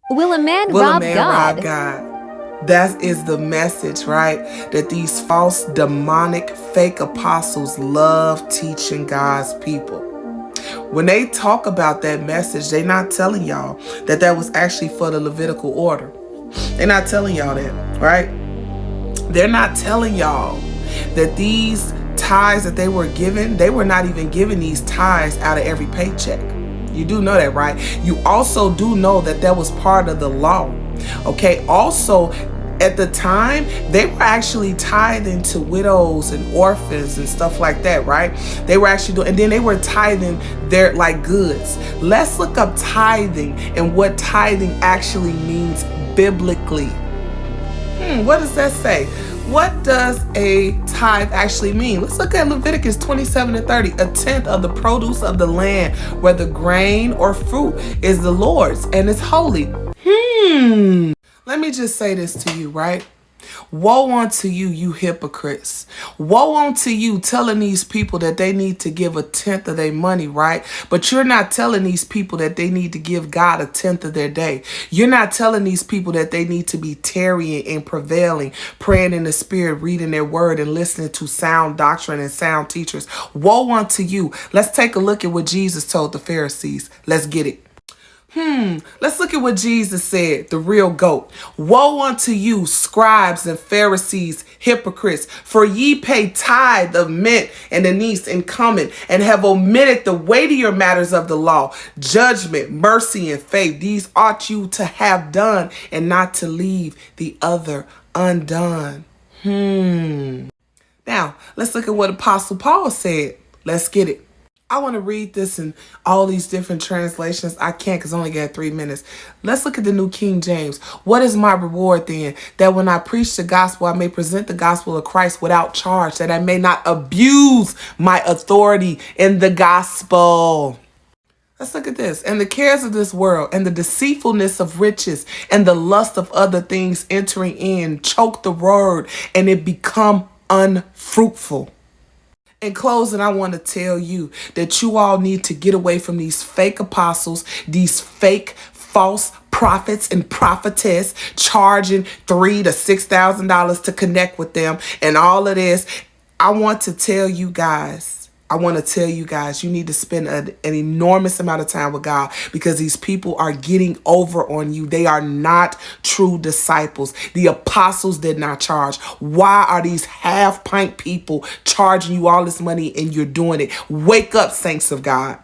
Will a man Will a rob man rob God? God? That is the message, right? That these false, demonic, fake apostles love teaching God's people. When they talk about that message, they're not telling y'all that that was actually for the Levitical order. They're not telling y'all that, right? They're not telling y'all that these tithes that they were given, they were not even giving these tithes out of every paycheck. You do know that, right? You also do know that that was part of the law. Okay. Also, at the time, they were actually tithing to widows and orphans and stuff like that, right? They were actually doing, and then they were tithing their like goods. Let's look up tithing and what tithing actually means biblically. What does that say? What does a tithe actually mean? Let's look at Leviticus 27:30. A tenth of the produce of the land, whether grain or fruit, is the Lord's and it's holy. Let me just say this to you, right? Woe unto you, you hypocrites. Woe unto you telling these people that they need to give a tenth of their money, right? But you're not telling these people that they need to give God a tenth of their day. You're not telling these people that they need to be tarrying and prevailing, praying in the spirit, reading their word and listening to sound doctrine and sound teachers. Woe unto you. Let's take a look at what Jesus told the Pharisees. Let's get it. Let's look at what Jesus said, the real GOAT. Woe unto you, scribes and Pharisees, hypocrites, for ye pay tithe of mint and anise and cumin, and have omitted the weightier matters of the law, judgment, mercy, and faith. These ought you to have done, and not to leave the other undone. Now, let's look at what Apostle Paul said. Let's get it. I want to read this in all these different translations. I can't because I only got 3 minutes. Let's look at the New King James. What is my reward then? That when I preach the gospel, I may present the gospel of Christ without charge, that I may not abuse my authority in the gospel. Let's look at this. And the cares of this world and the deceitfulness of riches and the lust of other things entering in choke the word and it become unfruitful. In closing, I want to tell you that you all need to get away from these fake apostles, these fake false prophets and prophetess charging $3,000 to $6,000 to connect with them and all of this. I want to tell you guys, you need to spend an enormous amount of time with God because these people are getting over on you. They are not true disciples. The apostles did not charge. Why are these half-pint people charging you all this money and you're doing it? Wake up, saints of God.